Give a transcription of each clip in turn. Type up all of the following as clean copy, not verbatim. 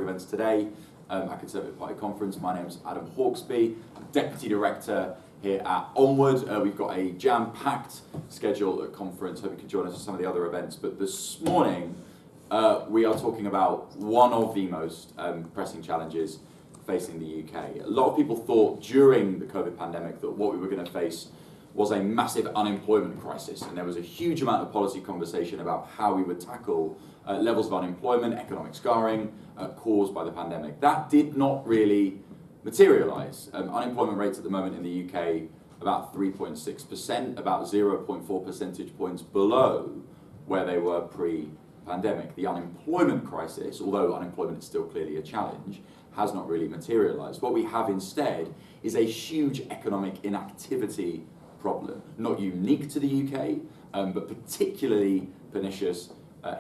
events today at Conservative Party Conference. My name's Adam Hawksby, I'm Deputy Director here at Onward. We've got a jam-packed schedule at conference. Hope you can join us for some of the other events. But this morning, we are talking about one of the most pressing challenges facing the UK. A lot of people thought during the COVID pandemic that what we were going to face was a massive unemployment crisis, and there was a huge amount of policy conversation about how we would tackle levels of unemployment, economic scarring caused by the pandemic. That did not really materialise. Unemployment rates at the moment in the UK about 3.6%, about 0.4 percentage points below where they were pre-pandemic. The unemployment crisis, although unemployment is still clearly a challenge, has not really materialised. What we have instead is a huge economic inactivity problem, not unique to the UK, but particularly pernicious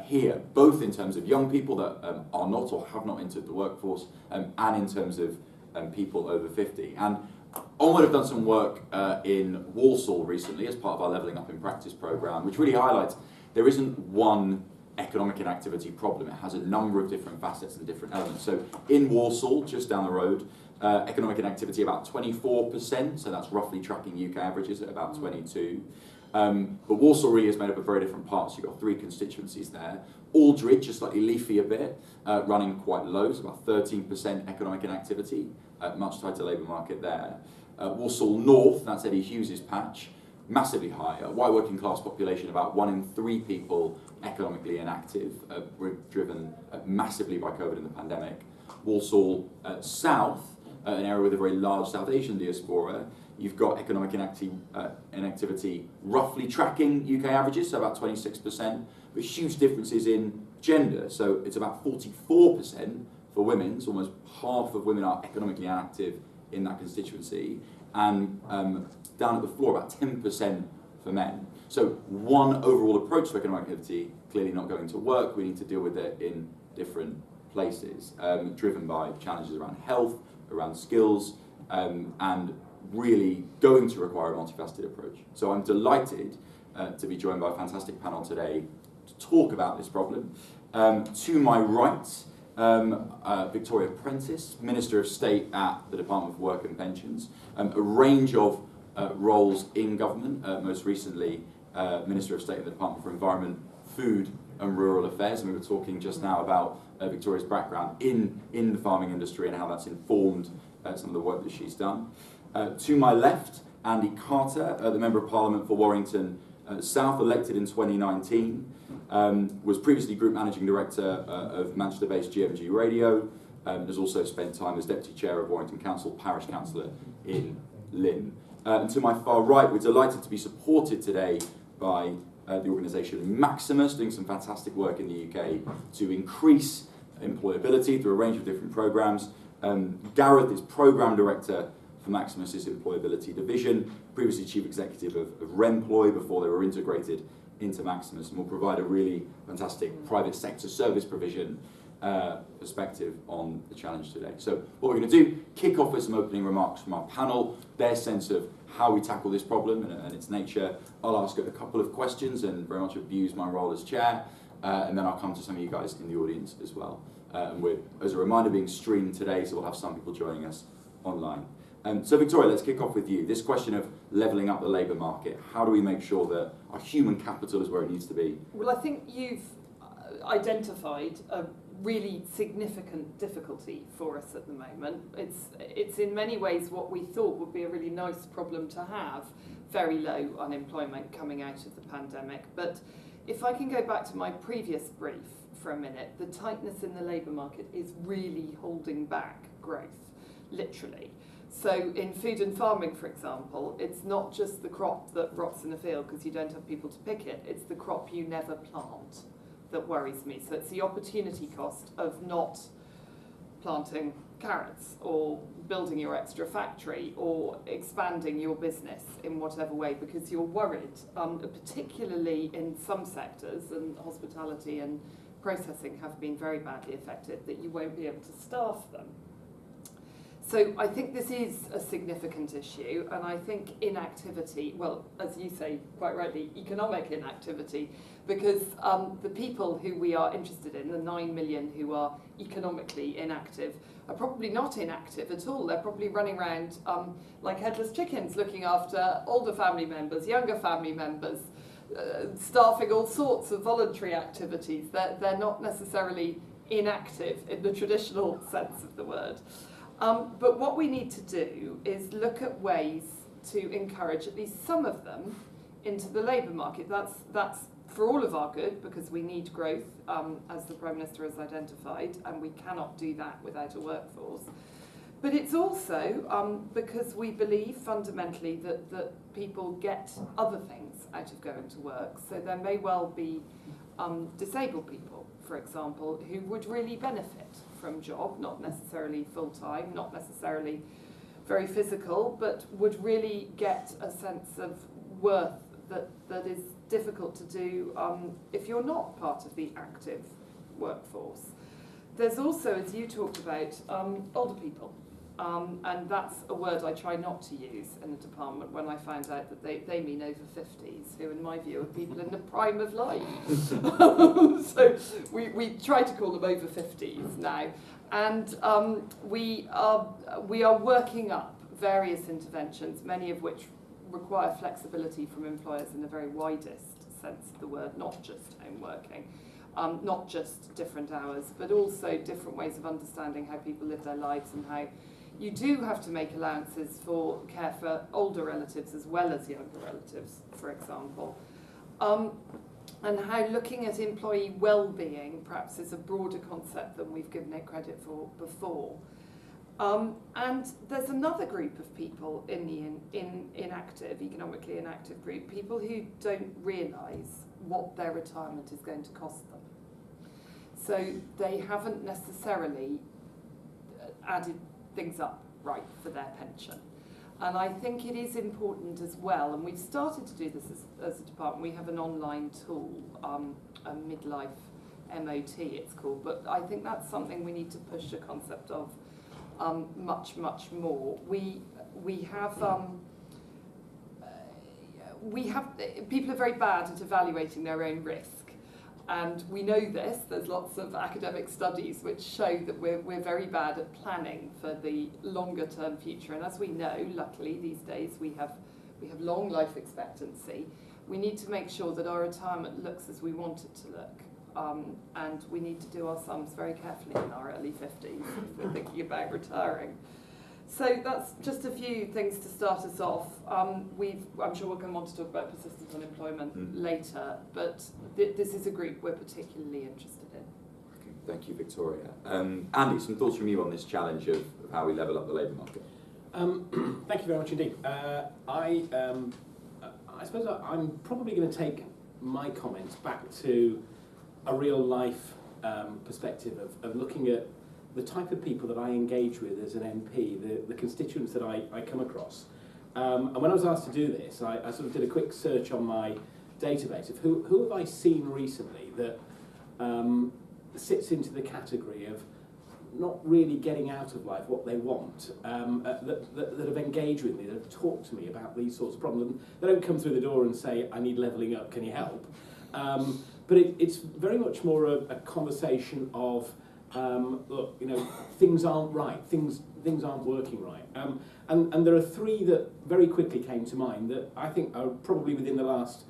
here, both in terms of young people that are not or have not entered the workforce, and in terms of people over 50. And Onward have done some work in Walsall recently as part of our Levelling Up in Practice programme, which really highlights there isn't one economic inactivity problem. It has a number of different facets and different elements. So in Walsall, just down the road, economic inactivity about 24%, so that's roughly tracking UK averages at about 22%. But Walsall really is made up of very different parts. You've got three constituencies there. Aldridge, a slightly leafier bit, running quite low, so about 13% economic inactivity, much tighter labour market there. Walsall North, that's Eddie Hughes's patch, massively higher. White working class population, about 1 in 3 people economically inactive, driven massively by COVID and the pandemic. Walsall South, an area with a very large South Asian diaspora, you've got economic inactivity roughly tracking UK averages, so about 26%, but huge differences in gender. So it's about 44% for women, so almost half of women are economically inactive in that constituency, and down at the floor, about 10% for men. So one overall approach to economic activity clearly not going to work. We need to deal with it in different places, driven by challenges around health, around skills, and really going to require a multifaceted approach. So I'm delighted to be joined by a fantastic panel today to talk about this problem. To my right, Victoria Prentice, Minister of State at the Department for Work and Pensions, a range of roles in government, most recently Minister of State at the Department for Environment, Food and Rural Affairs, and we were talking just now about Victoria's background in the farming industry and how that's informed some of the work that she's done. To my left, Andy Carter, the Member of Parliament for Warrington South, elected in 2019, was previously Group Managing Director of Manchester-based GMG Radio, has also spent time as Deputy Chair of Warrington Council, Parish Councillor in Lynn. And to my far right, we're delighted to be supported today by the organisation Maximus, doing some fantastic work in the UK to increase employability through a range of different programmes. Gareth is Programme Director for Maximus's Employability Division, previously Chief Executive of Remploy before they were integrated into Maximus, and will provide a really fantastic private sector service provision perspective on the challenge today. So what we're going to do, kick off with some opening remarks from our panel, their sense of how we tackle this problem and its nature. I'll ask a couple of questions and very much abuse my role as chair, and then I'll come to some of you guys in the audience as well. And we're, as a reminder, being streamed today, so we'll have some people joining us online. So Victoria, let's kick off with you. This question of levelling up the labour market, how do we make sure that our human capital is where it needs to be? Well, I think you've identified a really significant difficulty for us at the moment. It's in many ways what we thought would be a really nice problem to have, very low unemployment coming out of the pandemic. But if I can go back to my previous brief for a minute, the tightness in the labour market is really holding back growth, literally. So in food and farming, for example, it's not just the crop that rots in a field because you don't have people to pick it, it's the crop you never plant that worries me. So it's the opportunity cost of not planting carrots or building your extra factory or expanding your business in whatever way because you're worried, particularly in some sectors, and hospitality and processing have been very badly affected, that you won't be able to staff them. So I think this is a significant issue, and I think inactivity, well, as you say quite rightly, economic inactivity, because the people who we are interested in, the 9 million who are economically inactive, are probably not inactive at all. They're probably running around like headless chickens, looking after older family members, younger family members, staffing all sorts of voluntary activities. They're not necessarily inactive in the traditional sense of the word. But what we need to do is look at ways to encourage at least some of them into the labour market. That's for all of our good, because we need growth, as the Prime Minister has identified, and we cannot do that without a workforce. But it's also because we believe fundamentally that people get other things out of going to work. So there may well be disabled people, for example, who would really benefit from job, not necessarily full-time, not necessarily very physical, but would really get a sense of worth that is difficult to do if you're not part of the active workforce. There's also, as you talked about, older people. And that's a word I try not to use in the department when I find out that they mean over 50s, who in my view are people in the prime of life. So we try to call them over 50s now. And we are working up various interventions, many of which require flexibility from employers in the very widest sense of the word, not just home working. Not just different hours, but also different ways of understanding how people live their lives and how you do have to make allowances for care for older relatives as well as younger relatives, for example. And how looking at employee well-being perhaps is a broader concept than we've given it credit for before. And there's another group of people in the inactive, economically inactive group, people who don't realise what their retirement is going to cost them. So they haven't necessarily added things up right for their pension. And I think it is important as well, and we've started to do this as a department. We have an online tool, a midlife MOT it's called, but I think that's something we need to push the concept of much more. We have people are very bad at evaluating their own risk. And we know this, there's lots of academic studies which show that we're very bad at planning for the longer term future. And as we know, luckily these days we have long life expectancy. We need to make sure that our retirement looks as we want it to look. And we need to do our sums very carefully in our early 50s if we're thinking about retiring. So that's just a few things to start us off. I'm sure we'll come on to talk about persistent unemployment later, but this is a group we're particularly interested in. Okay, thank you, Victoria. Andy, some thoughts from you on this challenge of how we level up the labour market? Thank you very much indeed. I suppose I'm probably going to take my comments back to a real life perspective of looking at the type of people that I engage with as an MP, the constituents that I come across. And when I was asked to do this, I sort of did a quick search on my database of who have I seen recently that sits into the category of not really getting out of life what they want, that have engaged with me, that have talked to me about these sorts of problems. They don't come through the door and say, I need levelling up, can you help? But it's very much more a conversation of, look, you know, things aren't right, things aren't working right. And there are three that very quickly came to mind that I think are probably within the last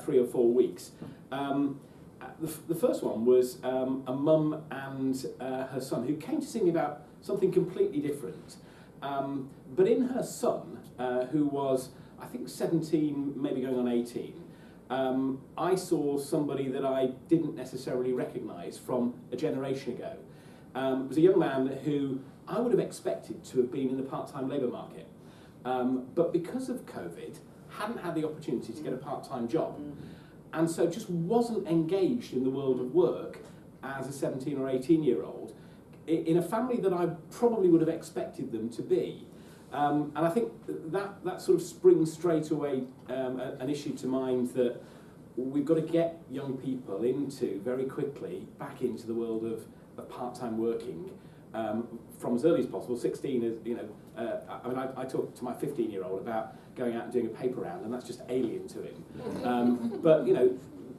3 or 4 weeks. The first one was a mum and her son who came to see me about something completely different. But in her son, who was, I think, 17, maybe going on 18, I saw somebody that I didn't necessarily recognise from a generation ago. It was a young man who I would have expected to have been in the part-time labour market, but because of COVID, hadn't had the opportunity to get a part-time job, and so just wasn't engaged in the world of work as a 17 or 18-year-old, in a family that I probably would have expected them to be. And I think that sort of springs straight away an issue to mind that we've got to get young people very quickly back into the world of part-time working from as early as possible. 16 is, I talk to my 15-year-old about going out and doing a paper round, and that's just alien to him. But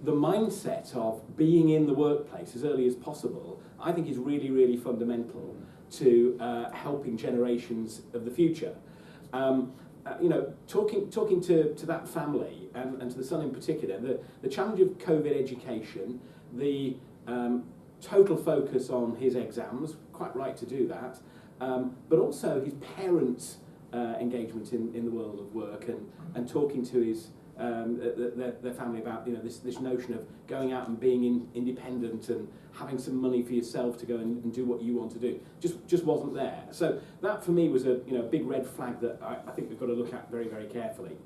the mindset of being in the workplace as early as possible, I think, is really, really fundamental to helping generations of the future. Talking to that family and to the son in particular, the challenge of COVID education, the total focus on his exams, quite right to do that, but also his parents' engagement in the world of work and talking to his their family about this notion of going out and being independent and having some money for yourself to go and do what you want to do just wasn't there. So that for me was a big red flag that I think we've got to look at very, very carefully.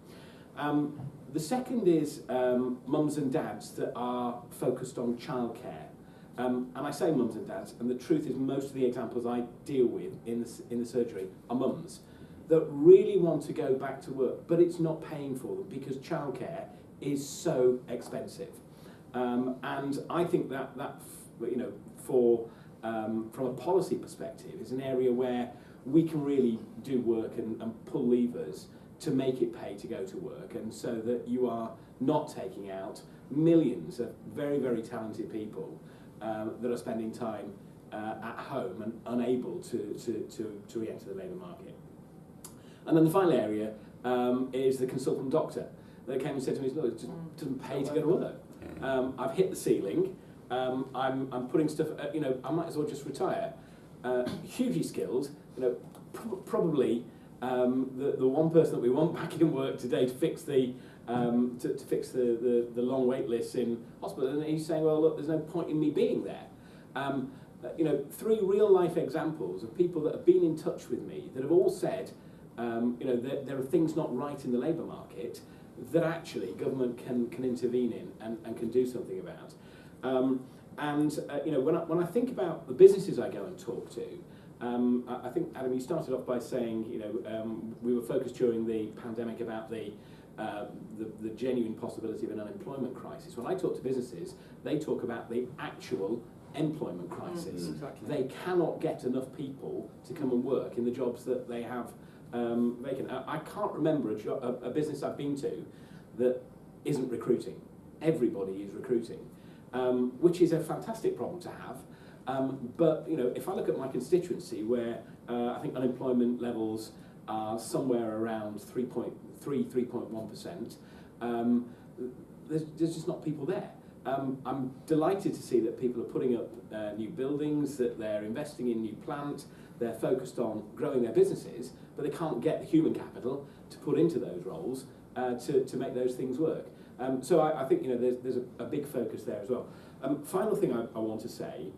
The second is mums and dads that are focused on childcare. And I say mums and dads, and the truth is most of the examples I deal with in the surgery are mums that really want to go back to work, but it's not paying for them because childcare is so expensive. And I think that from a policy perspective is an area where we can really do work and pull levers to make it pay to go to work, and so that you are not taking out millions of very, very talented people that are spending time at home and unable to re-enter the labour market. And then the final area is the consultant doctor. They came and said to me, look, it just doesn't pay to go to work. I've hit the ceiling. I'm putting stuff, I might as well just retire. Hugely skilled, probably the one person that we want back in work today to fix the long wait lists in hospital. And he's saying, well, look, there's no point in me being there. 3 real life examples of people that have been in touch with me that have all said, there are things not right in the labour market that actually government can intervene in and can do something about. When I think about the businesses I go and talk to, I think, Adam, you started off by saying, we were focused during the pandemic about the genuine possibility of an unemployment crisis. When I talk to businesses, they talk about the actual employment crisis. Exactly. They cannot get enough people to come and work in the jobs that they have vacant. I can't remember a business I've been to that isn't recruiting. Everybody is recruiting, which is a fantastic problem to have. But if I look at my constituency, where I think unemployment levels are somewhere around 3.1%, there's just not people there. I'm delighted to see that people are putting up new buildings, that they're investing in new plant, they're focused on growing their businesses, but they can't get the human capital to put into those roles to make those things work. So I think there's a big focus there as well. Final thing I want to say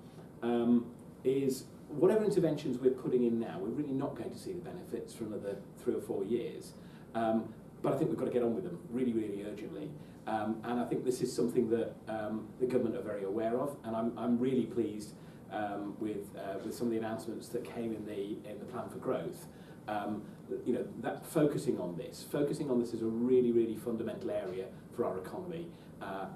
is whatever interventions we're putting in now, we're really not going to see the benefits for another 3 or 4 years. But I think we've got to get on with them really, really urgently. And I think this is something that the government are very aware of, and I'm really pleased with some of the announcements that came in the plan for growth. That focusing on this is a really, really fundamental area for our economy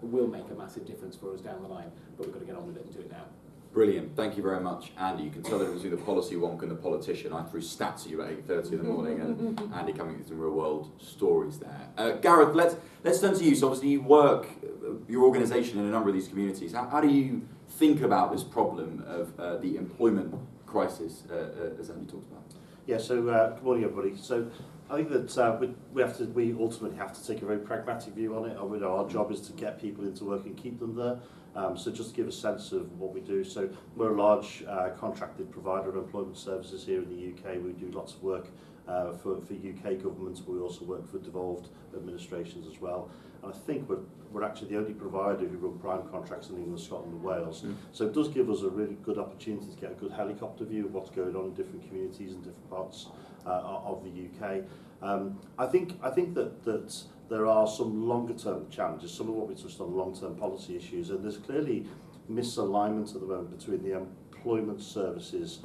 will make a massive difference for us down the line, but we've got to get on with it and do it now. Brilliant. Thank you very much, Andy. You can tell that it was the policy wonk and the politician. I threw stats at you at 8:30 in the morning, and Andy coming with some real world stories there. Gareth, let's turn to you. So obviously you work, your organisation in a number of these communities. How do you think about this problem of the employment crisis, as Andy talked about? Yeah. So good morning, everybody. So I think that we ultimately have to take a very pragmatic view on it. Our job is to get people into work and keep them there. So just to give a sense of what we do, so we're a large contracted provider of employment services here in the UK. We do lots of work for UK governments, but we also work for devolved administrations as well. And I think we're actually the only provider who run prime contracts in England, Scotland and Wales. So it does give us a really good opportunity to get a good helicopter view of what's going on in different communities and different parts of the UK. I think that there are some longer term challenges, some of what we touched on, long-term policy issues, and there's clearly misalignment at the moment between the employment services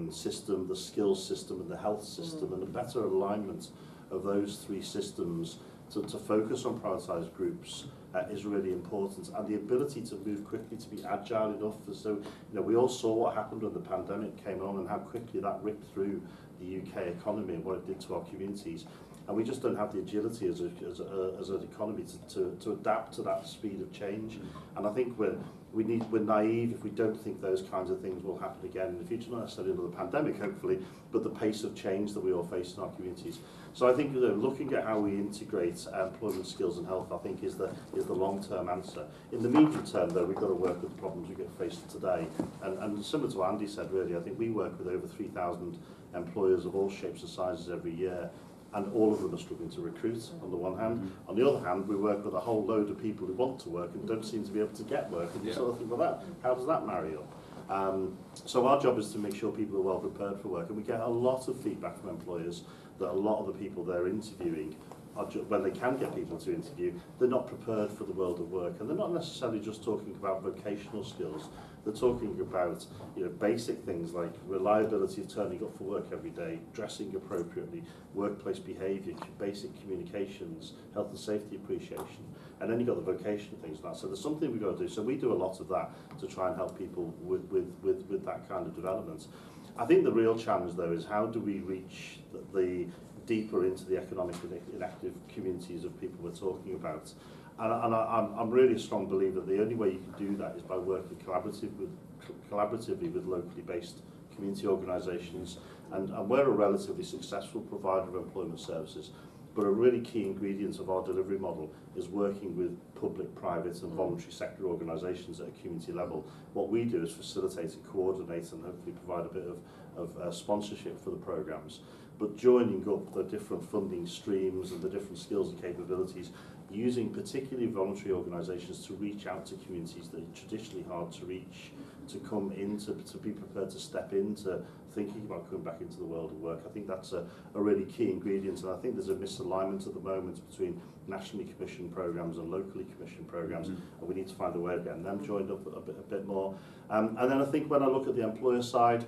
system, the skills system and the health system, and a better alignment of those 3 systems to focus on prioritised groups is really important, and the ability to move quickly, to be agile enough. So, we all saw what happened when the pandemic came on and how quickly that ripped through the UK economy and what it did to our communities. And we just don't have the agility as an economy to adapt to that speed of change. And I think we're naive if we don't think those kinds of things will happen again in the future, not necessarily another pandemic, hopefully, but the pace of change that we all face in our communities. So I think looking at how we integrate employment, skills and health, I think is the long-term answer. In the medium term, though, we've got to work with the problems we get faced today. And similar to what Andy said, really, I think we work with over 3,000 employers of all shapes and sizes every year, and all of them are struggling to recruit, on the one hand. On the other hand, we work with a whole load of people who want to work and don't seem to be able to get work, and you sort of think, well, how does that marry up? So our job is to make sure people are well prepared for work, and we get a lot of feedback from employers that a lot of the people they're interviewing, when they can get people to interview, they're not prepared for the world of work, and they're not necessarily just talking about vocational skills. They're talking about basic things like reliability of turning up for work every day, dressing appropriately, workplace behaviour, basic communications, health and safety appreciation, and then you've got the vocational things like that. So there's something we've got to do. So we do a lot of that to try and help people with that kind of development. I think the real challenge, though, is how do we reach the deeper into the economic inactive communities of people we're talking about. And I'm really a strong believer that the only way you can do that is by working collaboratively with locally based community organisations. And we're a relatively successful provider of employment services, but a really key ingredient of our delivery model is working with public, private and voluntary sector organisations at a community level. What we do is facilitate and coordinate and hopefully provide a bit of sponsorship for the programmes, but joining up the different funding streams and the different skills and capabilities, using particularly voluntary organisations to reach out to communities that are traditionally hard to reach, to come into, to be prepared to step into thinking about coming back into the world of work. I think that's a really key ingredient, and I think there's a misalignment at the moment between nationally commissioned programmes and locally commissioned programmes, and we need to find a way of getting them joined up a bit more. And then I think when I look at the employer side,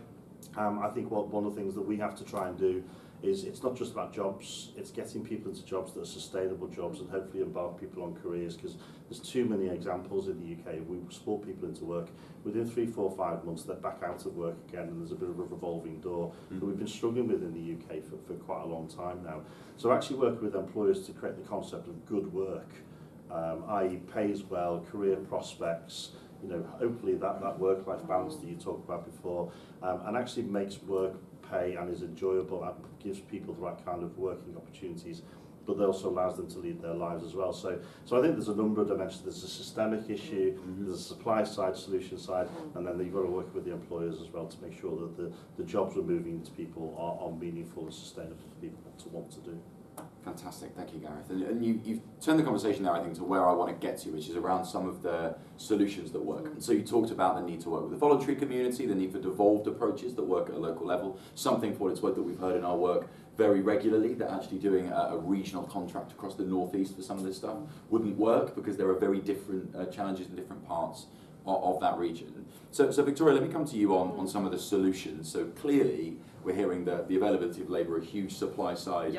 I think one of the things that we have to try and do is it's not just about jobs, it's getting people into jobs that are sustainable jobs and hopefully embark people on careers, because there's too many examples in the UK. We support people into work, within 3, 4, 5 months they're back out of work again, and there's a bit of a revolving door that we've been struggling with in the UK for quite a long time now. So actually working with employers to create the concept of good work, i.e. pays well, career prospects, hopefully that work-life balance that you talked about before, and actually makes work pay and is enjoyable and gives people the right kind of working opportunities, but also allows them to lead their lives as well. So I think there's a number of dimensions. There's a systemic issue, there's a supply side, solution side, and then you've got to work with the employers as well to make sure that the jobs we're moving into people are meaningful and sustainable for people to want to do. Fantastic, thank you, Gareth. And you've turned the conversation there, I think, to where I want to get to, which is around some of the solutions that work. And so you talked about the need to work with the voluntary community, the need for devolved approaches that work at a local level, something, for what it's worth, that we've heard in our work very regularly, that actually doing a regional contract across the northeast for some of this stuff wouldn't work, because there are very different challenges in different parts of that region. So Victoria, let me come to you on some of the solutions. So clearly, we're hearing that the availability of labour, a huge supply side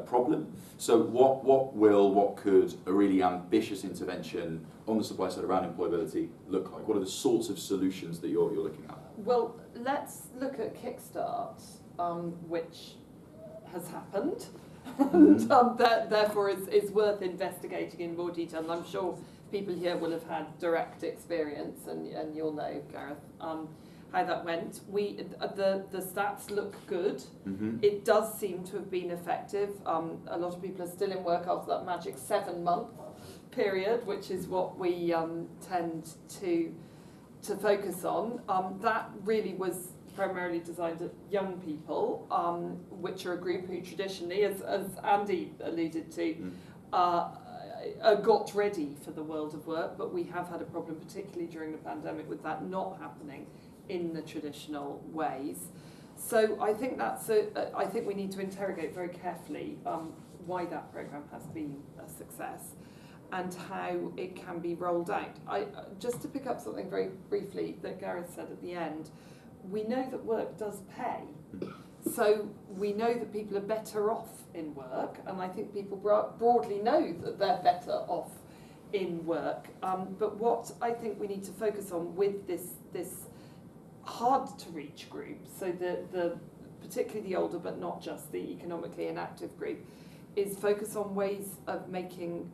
problem. So what could a really ambitious intervention on the supply side around employability look like? What are the sorts of solutions that you're looking at? Well, let's look at Kickstart, which has happened, and therefore is worth investigating in more detail. And I'm sure people here will have had direct experience, and you'll know, Gareth, how that went. The stats look good. It does seem to have been effective. A lot of people are still in work after that magic 7-month period, which is what we tend to focus on. That really was primarily designed at young people, which are a group who traditionally, as Andy alluded to, got ready for the world of work, but we have had a problem, particularly during the pandemic, with that not happening in the traditional ways. So I think I think we need to interrogate very carefully why that programme has been a success and how it can be rolled out. Just to pick up something very briefly that Gareth said at the end, we know that work does pay. So we know that people are better off in work, and I think people broadly know that they're better off in work. But what I think we need to focus on with this hard to reach group, so the particularly the older but not just the economically inactive group, is focus on ways of making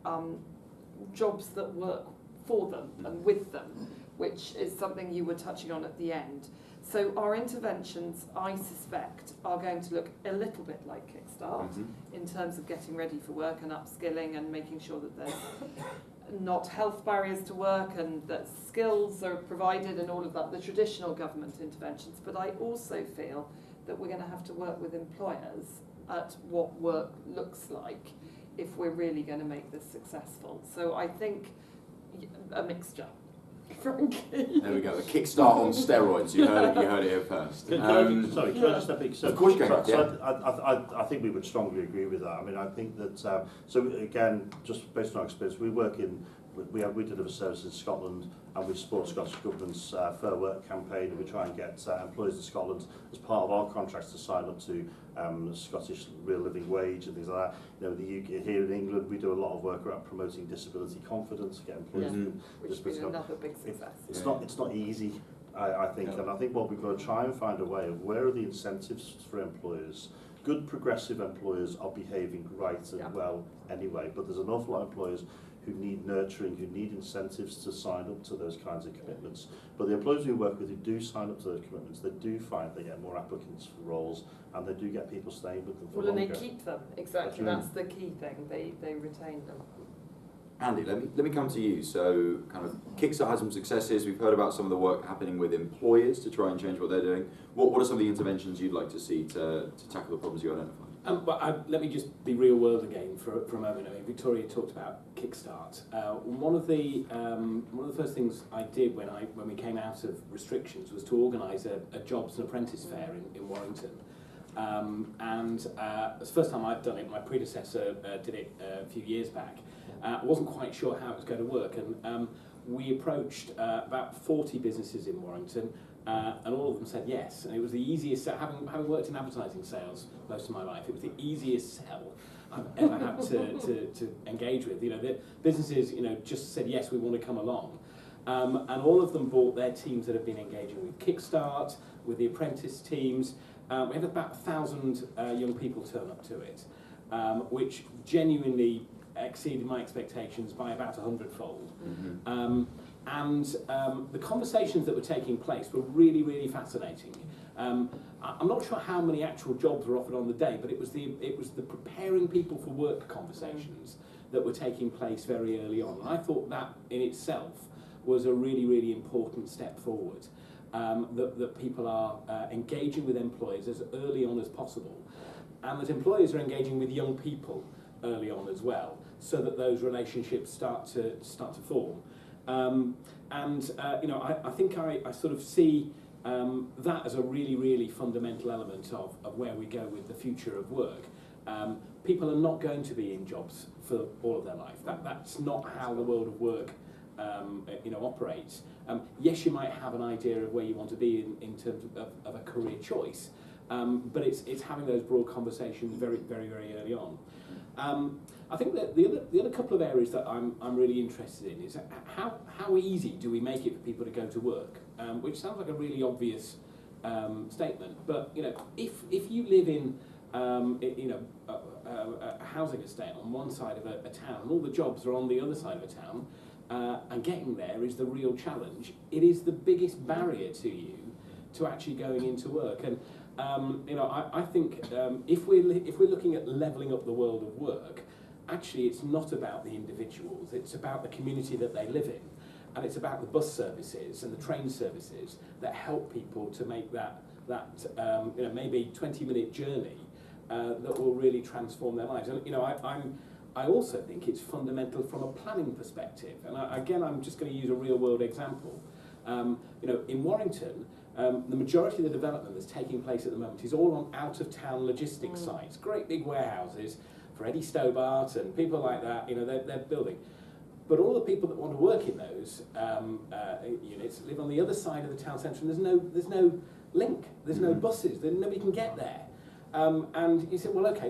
jobs that work for them and with them, which is something you were touching on at the end. So our interventions, I suspect, are going to look a little bit like Kickstart in terms of getting ready for work and upskilling and making sure that there's not health barriers to work and that skills are provided and all of that, the traditional government interventions. But I also feel that we're going to have to work with employers at what work looks like if we're really going to make this successful. So I think a mixture. Frankly. There we go. A Kickstart on steroids. You heard it here first. Can I just step in? So, of course you can. I think we would strongly agree with that. I mean, I think that, so again, just based on our experience, we work in, we deliver services in Scotland, and we support Scottish Government's Fair Work campaign, and we try and get employers in Scotland as part of our contracts to sign up to Scottish Real Living Wage and things like that. You know, the UK, here in England, we do a lot of work around promoting disability confidence, get employers which has been another big success. It's not easy, I think, and I think what we've got to try and find a way of where are the incentives for employers. Good progressive employers are behaving right and well anyway, but there's an awful lot of employers who need nurturing, who need incentives to sign up to those kinds of commitments. But the employers we work with who do sign up to those commitments, they do find they get more applicants for roles, and they do get people staying with them for longer. And they keep them, exactly, that's the key thing, they retain them. Andy, let me come to you. So, kind of, Kickstart has some successes. We've heard about some of the work happening with employers to try and change what they're doing. What are some of the interventions you'd like to see to tackle the problems you identified? Let me just be real world again for a moment. I mean, Victoria talked about Kickstart. One of the first things I did when we came out of restrictions was to organise a jobs and apprentice fair in Warrington. It's the first time I've done it. My predecessor did it a few years back. I wasn't quite sure how it was going to work, and we approached about 40 businesses in Warrington, and all of them said yes. And it was the easiest, having worked in advertising sales most of my life, it was the easiest sell I've ever had to engage with. You know, the businesses, just said yes, we want to come along. And all of them brought their teams that have been engaging with Kickstart, with the apprentice teams. We had about 1,000 young people turn up to it, which genuinely exceeded my expectations by about 100-fold. The conversations that were taking place were really, really fascinating. I'm not sure how many actual jobs were offered on the day, but it was the preparing people for work conversations that were taking place very early on. And I thought that in itself was a really, really important step forward. That people are engaging with employers as early on as possible, and that employers are engaging with young people early on as well, so that those relationships start to form. I think I sort of see that as a really, really fundamental element of where we go with the future of work. People are not going to be in jobs for all of their life. That's not how the world of work operates. Yes, you might have an idea of where you want to be in terms of a career choice, but it's having those broad conversations very, very, very early on. I think that the other couple of areas that I'm really interested in is how easy do we make it for people to go to work, which sounds like a really obvious statement, but if you live in a housing estate on one side of a town and all the jobs are on the other side of a town, and getting there is the real challenge. It is the biggest barrier to you to actually going into work. And I think if we're looking at levelling up the world of work, actually it's not about the individuals. It's about the community that they live in, and it's about the bus services and the train services that help people to make that maybe 20-minute journey that will really transform their lives. And I also think it's fundamental from a planning perspective. And I'm just going to use a real-world example. In Warrington, the majority of the development that's taking place at the moment is all on out-of-town logistics sites, great big warehouses for Eddie Stobart and people like that. They're building. But all the people that want to work in those units live on the other side of the town centre, and there's no link, there's no buses, nobody can get there. And you say, well, okay,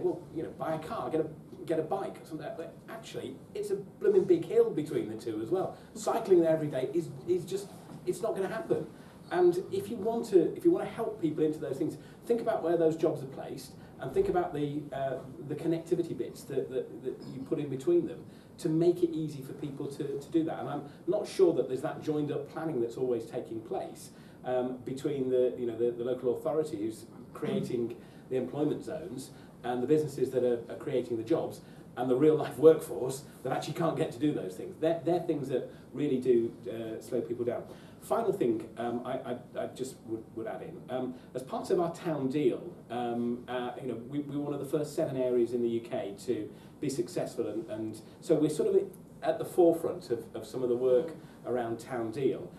buy a car, get a get a bike or something like that. Actually, it's a blooming big hill between the two as well. Cycling there every day is just, it's not going to happen. And if you want to help people into those things, think about where those jobs are placed, and think about the connectivity bits that you put in between them to make it easy for people to do that. And I'm not sure that there's that joined up planning that's always taking place between the local authority who's creating the employment zones and the businesses that are creating the jobs and the real life workforce that actually can't get to do those things. They're things that really do slow people down. Final thing I just would add in, as part of our town deal, we were one of the first 7 areas in the UK to be successful, and so we're sort of at the forefront of some of the work around town deal.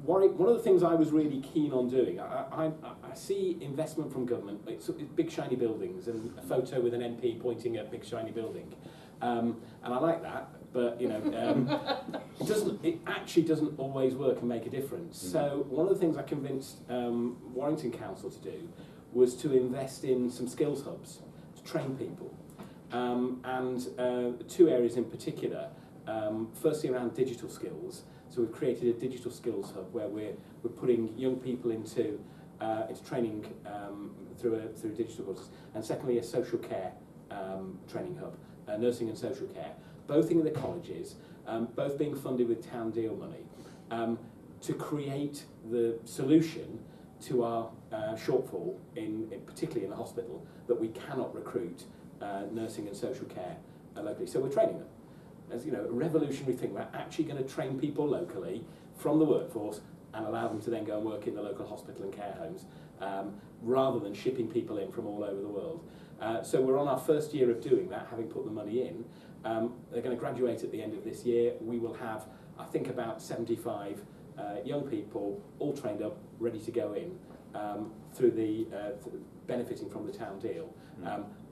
One of the things I was really keen on doing, I see investment from government, it's big shiny buildings and a photo with an MP pointing at a big shiny building, and I like that. But it actually doesn't always work and make a difference. So one of the things I convinced Warrington Council to do was to invest in some skills hubs to train people, and 2 areas in particular. Firstly, around digital skills. So we've created a digital skills hub where we're putting young people into training through digital courses, and secondly, a social care training hub, nursing and social care. Both in the colleges, both being funded with town deal money, to create the solution to our shortfall, particularly in the hospital, that we cannot recruit nursing and social care locally. So we're training them. As a revolutionary thing, we're actually going to train people locally from the workforce and allow them to then go and work in the local hospital and care homes, rather than shipping people in from all over the world. So we're on our first year of doing that, having put the money in. They're going to graduate at the end of this year. We will have, I think, about 75 young people all trained up, ready to go in through benefiting from the town deal.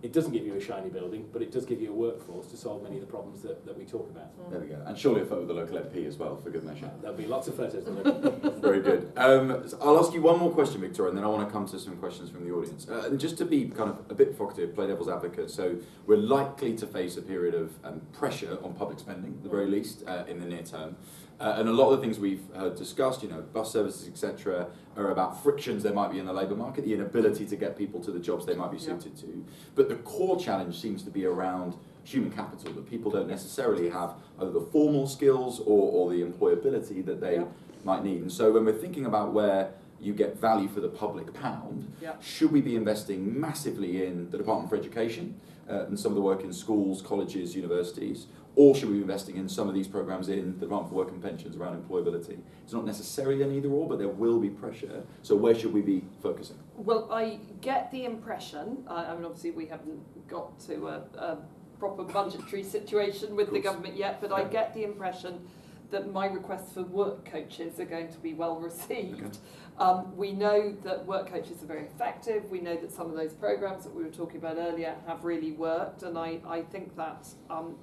It doesn't give you a shiny building, but it does give you a workforce to solve many of the problems that we talk about. There we go. And surely a photo of the local MP as well, for good measure. There'll be lots of photos of the Very good. So I'll ask you one more question, Victoria, and then I want to come to some questions from the audience. And just to be kind of a bit provocative, play devil's advocate, so we're likely to face a period of pressure on public spending, at the very least, in the near term. And a lot of the things we've heard discussed, bus services, etc., are about frictions there might be in the labour market, the inability to get people to the jobs they might be suited to. But the core challenge seems to be around human capital, that people don't necessarily have either the formal skills or the employability that they might need. And so when we're thinking about where you get value for the public pound, should we be investing massively in the Department for Education and some of the work in schools, colleges, universities, or should we be investing in some of these programmes in the Department for Work and Pensions around employability? It's not necessarily an either or, but there will be pressure. So where should we be focusing? Well, I get the impression, obviously we haven't got to a proper budgetary situation with the government yet, but I get the impression that my requests for work coaches are going to be well received. Okay. We know that work coaches are very effective. We know that some of those programmes that we were talking about earlier have really worked, and I think that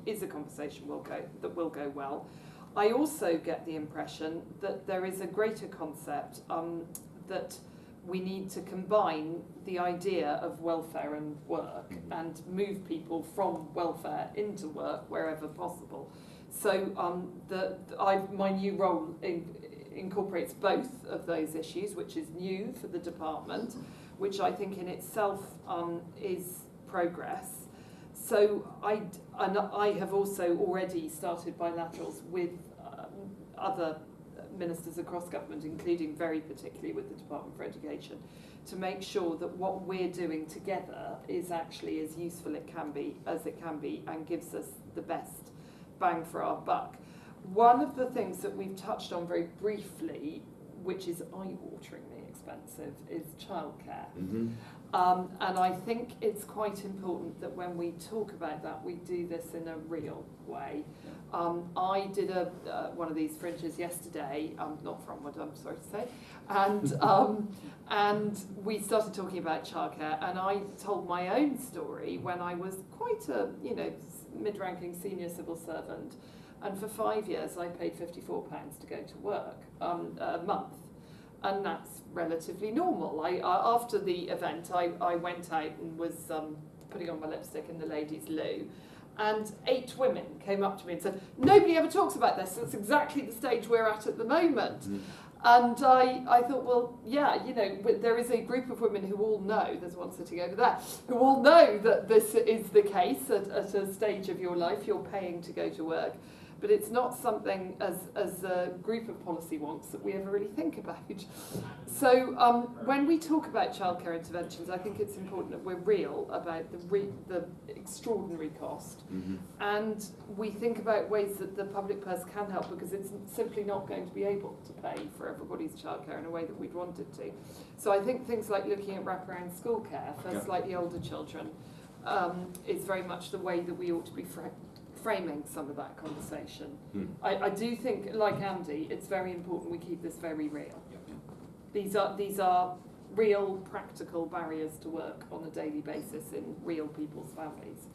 is a conversation that will go well. I also get the impression that there is a greater concept that we need to combine the idea of welfare and work and move people from welfare into work wherever possible. So my new role incorporates both of those issues, which is new for the department, which I think in itself is progress. So I have also already started bilaterals with other ministers across government, including very particularly with the Department for Education, to make sure that what we're doing together is actually as useful as it can be and gives us the best bang for our buck. One of the things that we've touched on very briefly, which is eye-wateringly expensive, is childcare. Mm-hmm. And I think it's quite important that when we talk about that, we do this in a real way. I did one of these fringes yesterday, not for Onward, I'm sorry to say, and we started talking about childcare, and I told my own story when I was quite a mid-ranking senior civil servant, and for 5 years I paid £54 to go to work a month. And that's relatively normal. After the event, I went out and was putting on my lipstick in the ladies' loo. And 8 women came up to me and said, nobody ever talks about this. That's exactly the stage we're at the moment. And I thought, well, yeah, you know, there is a group of women who all know, there's one sitting over there, who all know that this is the case at a stage of your life. You're paying to go to work. But it's not something as a group of policy wonks that we ever really think about. So when we talk about childcare interventions, I think it's important that we're real about the extraordinary cost, and we think about ways that the public purse can help, because it's simply not going to be able to pay for everybody's childcare in a way that we'd want it to. So I think things like looking at wraparound school care for slightly older children is very much the way that we ought to be framing some of that conversation. I do think, like Andy, it's very important we keep this very real. These are real, practical barriers to work on a daily basis in real people's families.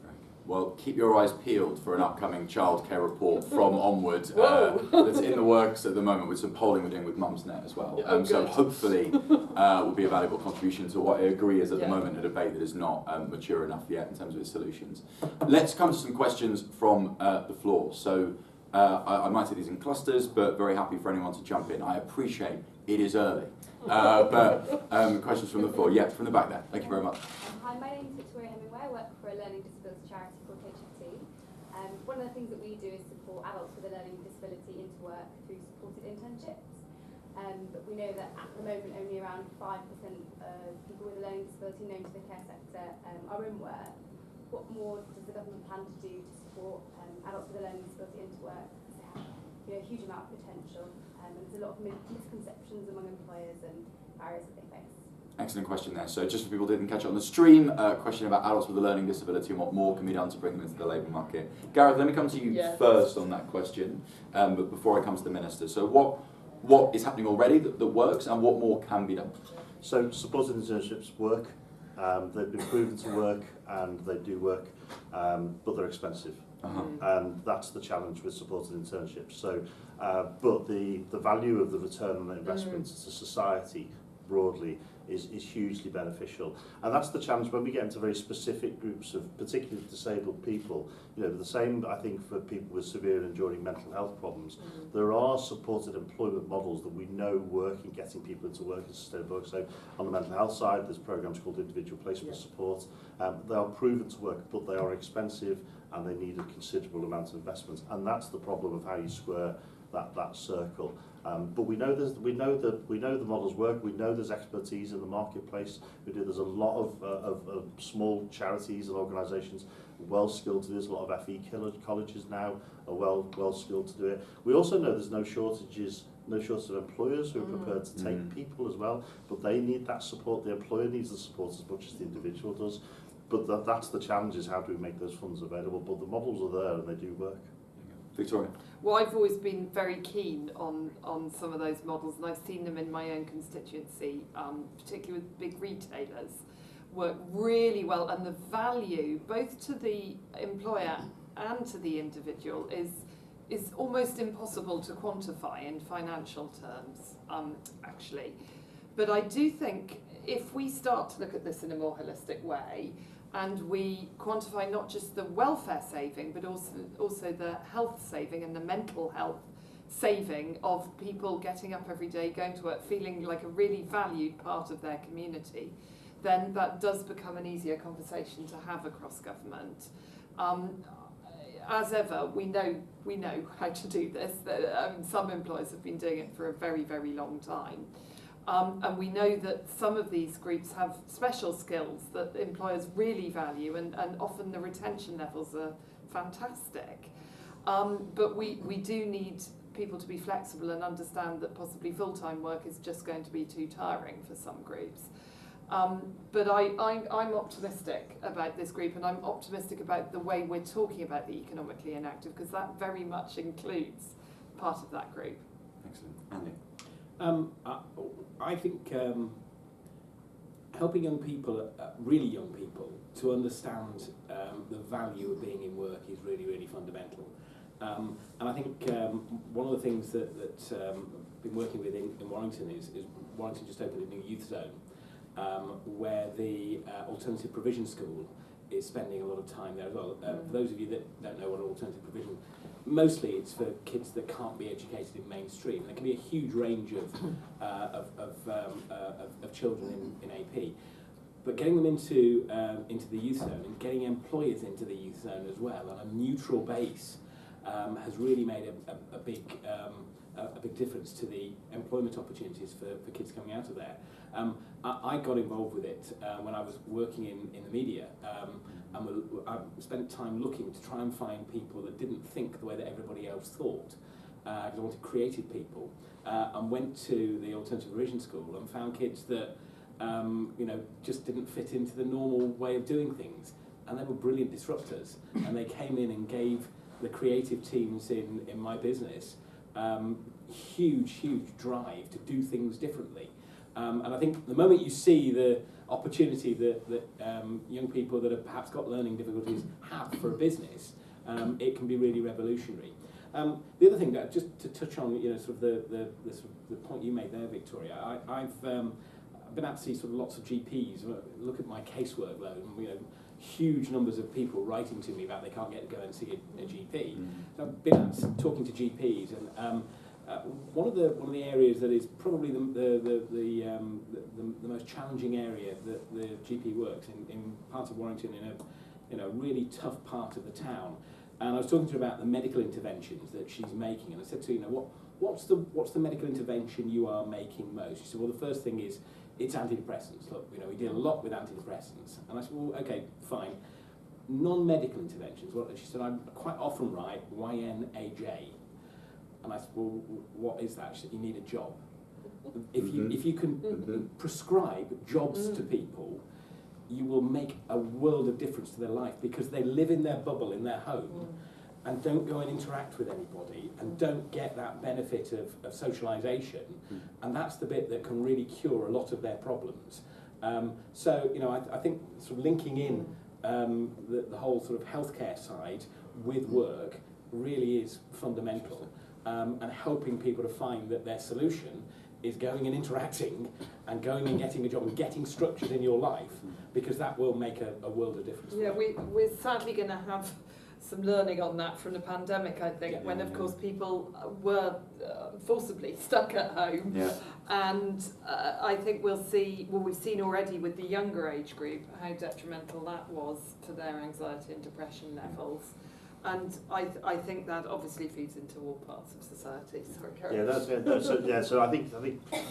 Well, keep your eyes peeled for an upcoming childcare report from Onward that's in the works at the moment, with some polling we're doing with Mumsnet as well. So hopefully will be a valuable contribution to what I agree is at the moment a debate that is not mature enough yet in terms of its solutions. Let's come to some questions from the floor. So I might take these in clusters, but very happy for anyone to jump in. I appreciate it is early. But questions from the floor. Yeah, from the back there. Thank you very much. Hi, my name is Hemingway. I work for a learning disability charity called HFT. One of the things that we do is support adults with a learning disability into work through supported internships. But we know that at the moment only around 5% of people with a learning disability known to the care sector are in work. What more does the government plan to do to support adults with a learning disability into work? They have a huge amount of potential, and there's a lot of misconceptions among employers and barriers that they face. Excellent question there. So just for people who didn't catch it on the stream, a question about adults with a learning disability and what more can be done to bring them into the labour market. Gareth, let me come to you first on that question, but before I come to the Minister. So what is happening already that works, and what more can be done? So supported internships work. They've been proven to work, and they do work, but they're expensive. And that's the challenge with supported internships. So, but the value of the return on investment to society broadly is hugely beneficial, and that's the challenge when we get into very specific groups of particularly disabled people. You know, the same I think for people with severe and enduring mental health problems. There are supported employment models that we know work in getting people into work and sustainable work. So on the mental health side, there's programs called individual placement support. They are proven to work, but they are expensive and they need a considerable amount of investment, and that's the problem of how you square that circle. But we know the models work. We know there's expertise in the marketplace. There's a lot of small charities and organisations well skilled to do this. A lot of FE colleges now are well skilled to do it. We also know there's no shortage of employers who are prepared to take people as well, but they need that support. The employer needs the support as much as the individual does. But that's the challenge, is how do we make those funds available? But the models are there and they do work. Victoria? Well, I've always been very keen on some of those models, and I've seen them in my own constituency, particularly with big retailers, work really well, and the value, both to the employer and to the individual, is almost impossible to quantify in financial terms, actually. But I do think if we start to look at this in a more holistic way, and we quantify not just the welfare saving, but also the health saving and the mental health saving of people getting up every day, going to work, feeling like a really valued part of their community, then that does become an easier conversation to have across government. As ever, we know how to do this. Some employers have been doing it for a very, very long time. And we know that some of these groups have special skills that employers really value, and often the retention levels are fantastic. But we do need people to be flexible and understand that possibly full-time work is just going to be too tiring for some groups. But I'm optimistic about this group, and I'm optimistic about the way we're talking about the economically inactive, because that very much includes part of that group. Excellent. Andy? I think helping young people, really young people, to understand the value of being in work is really, really fundamental. And I think one of the things that I've been working with in Warrington is Warrington just opened a new youth zone where the alternative provision school is spending a lot of time there as well. For those of you that don't know what alternative provision, mostly it's for kids that can't be educated in mainstream. There can be a huge range of children in AP, but getting them into the youth zone and getting employers into the youth zone as well on a neutral base has really made a big difference to the employment opportunities for kids coming out of there. I got involved with it when I was working in the media, and I spent time looking to try and find people that didn't think the way that everybody else thought, because I wanted creative people, and went to the alternative provision school and found kids that just didn't fit into the normal way of doing things, and they were brilliant disruptors, and they came in and gave the creative teams in my business huge drive to do things differently. And I think the moment you see the opportunity that young people that have perhaps got learning difficulties have for a business, it can be really revolutionary. The other thing, that just to touch on, sort of the point you made there, Victoria, I've been out to see sort of lots of GPs. Look at my casework load, and huge numbers of people writing to me about they can't go and see a GP. So I've been out talking to GPs, and one of the areas that is probably the most challenging area that the GP works in part of Warrington, in a really tough part of the town. And I was talking to her about the medical interventions that she's making, and I said to her, what's the medical intervention you are making most? She said, well, the first thing is it's antidepressants. Look, we deal a lot with antidepressants. And I said, well, okay, fine. Non-medical interventions. Well, she said, I quite often write YNAJ. And I said, well, what is that? She said, you need a job. If you can prescribe jobs to people, you will make a world of difference to their life, because they live in their bubble, in their home, and don't go and interact with anybody, and don't get that benefit of socialisation, and that's the bit that can really cure a lot of their problems. So I think sort of linking in the whole sort of healthcare side with work really is fundamental, and helping people to find that their solution is going and interacting and going and getting a job and getting structured in your life, because that will make a world of difference. Yeah, we're sadly going to have some learning on that from the pandemic, I think, when of course people were forcibly stuck at home. Yeah. And I think we'll see, well, we've seen already with the younger age group how detrimental that was to their anxiety and depression levels. And I think that obviously feeds into all parts of society. Sorry, Karen. So I think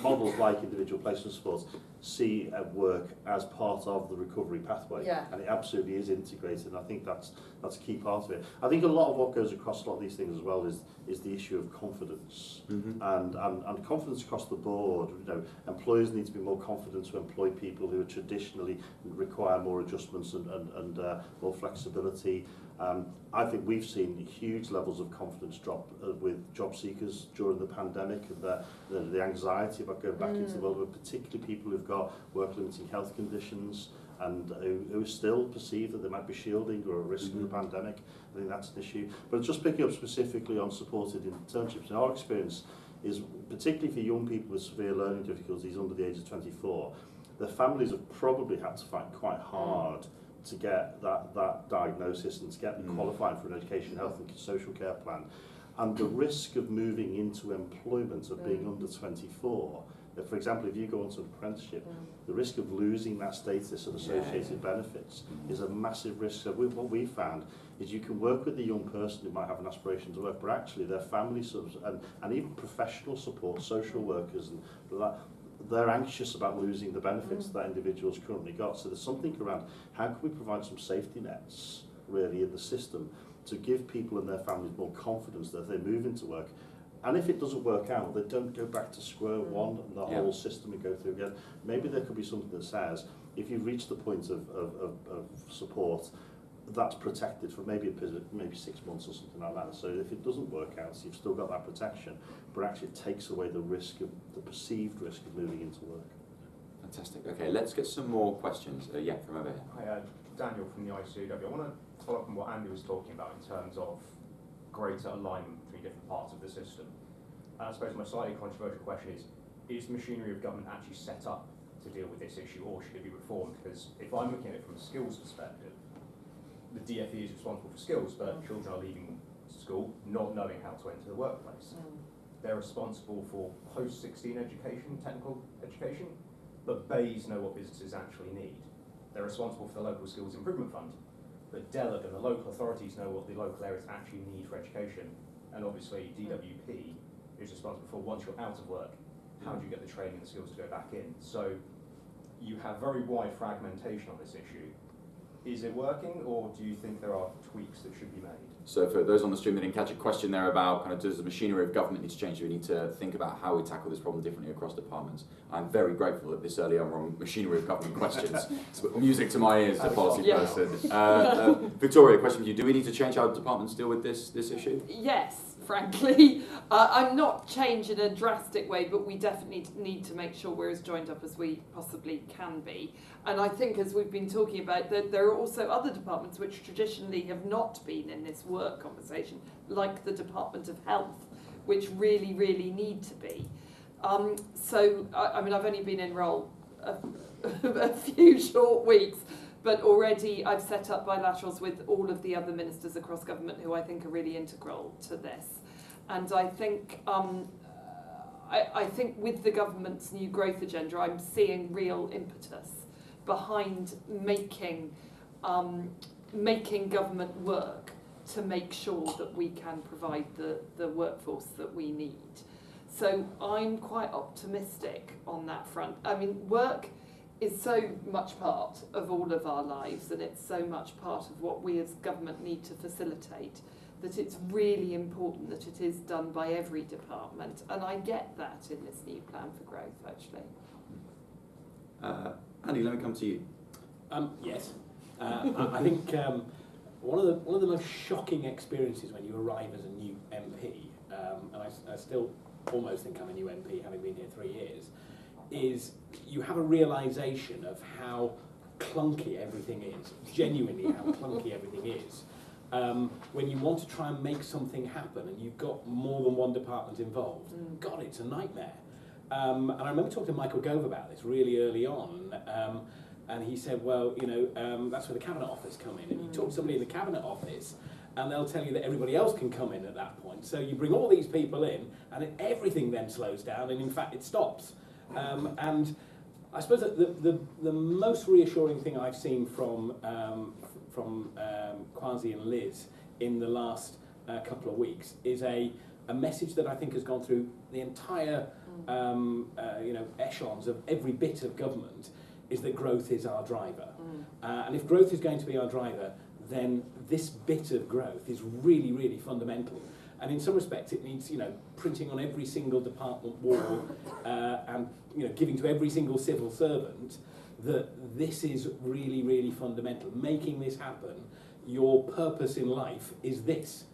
models like individual placement supports see work as part of the recovery pathway, and it absolutely is integrated. And I think that's a key part of it. I think a lot of what goes across a lot of these things as well is the issue of confidence, and confidence across the board. Employers need to be more confident to employ people who traditionally require more adjustments and more flexibility. I think we've seen huge levels of confidence drop with job seekers during the pandemic, and the anxiety about going back into the world, but particularly people who've got work-limiting health conditions and who still perceive that they might be shielding or at risk of the pandemic. I think that's an issue. But just picking up specifically on supported internships, in our experience is particularly for young people with severe learning difficulties under the age of 24, their families have probably had to fight quite hard to get that diagnosis and to get them qualified for an education, health and social care plan. And the risk of moving into employment of being under 24, for example, if you go into an apprenticeship, the risk of losing that status and associated benefits is a massive risk. So what we found is you can work with the young person who might have an aspiration to work, but actually their family and even professional support, social workers and that, they're anxious about losing the benefits that individuals currently got. So there's something around how can we provide some safety nets really in the system to give people and their families more confidence that if they move into work, and if it doesn't work out, they don't go back to square one and the whole system and go through again. Maybe there could be something that says, if you've reached the point of support, that's protected for maybe 6 months or something like that. So if it doesn't work out, so you've still got that protection, but actually it takes away the perceived risk of moving into work. Fantastic. Okay, let's get some more questions. From over here. Hi, Daniel from the ICW. I want to follow up on what Andy was talking about in terms of greater alignment between different parts of the system. And I suppose my slightly controversial question is the machinery of government actually set up to deal with this issue, or should it be reformed? Because if I'm looking at it from a skills perspective, the DFE is responsible for skills, but children are leaving school not knowing how to enter the workplace. They're responsible for post-16 education, technical education, but BAYs know what businesses actually need. They're responsible for the local skills improvement fund, but DELWP and the local authorities know what the local areas actually need for education. And obviously DWP is responsible for once you're out of work, how do you get the training and the skills to go back in? So you have very wide fragmentation on this issue. Is it working, or do you think there are tweaks that should be made? So for those on the stream that didn't catch a question there about kind of does the machinery of government need to change? Do we need to think about how we tackle this problem differently across departments? I'm very grateful that this early on we're on machinery of government questions. It's music to my ears, the policy person. Victoria, question for you. Do we need to change how departments deal with this issue? Yes, frankly. I'm not change in a drastic way, but we definitely need to make sure we're as joined up as we possibly can be. And I think, as we've been talking about, that there are also other departments which traditionally have not been in this work conversation, like the Department of Health, which really, really need to be. So, I mean, I've only been in role a few short weeks, but already I've set up bilaterals with all of the other ministers across government who I think are really integral to this. And I think I think with the government's new growth agenda, I'm seeing real impetus behind making government work to make sure that we can provide the workforce that we need. So I'm quite optimistic on that front. I mean, work is so much part of all of our lives, and it's so much part of what we as government need to facilitate, that it's really important that it is done by every department. And I get that in this new plan for growth, actually. Andy, let me come to you. Yes. I think one of the most shocking experiences when you arrive as a new MP, and I still almost think I'm a new MP, having been here 3 years, is you have a realisation of how clunky everything is, genuinely how clunky everything is. When you want to try and make something happen and you've got more than one department involved, God, it's a nightmare. And I remember talking to Michael Gove about this really early on, and he said, well, you know, that's where the Cabinet Office come in. And you talk to somebody in the Cabinet Office, and they'll tell you that everybody else can come in at that point. So you bring all these people in, and everything then slows down, and in fact it stops. And I suppose that the most reassuring thing I've seen from Kwasi and Liz in the last couple of weeks is a message that I think has gone through the entire echelons of every bit of government, is that growth is our driver. And if growth is going to be our driver, then this bit of growth is really, really fundamental. And in some respects, it needs, printing on every single department wall and, giving to every single civil servant that this is really, really fundamental. Making this happen, your purpose in life is this.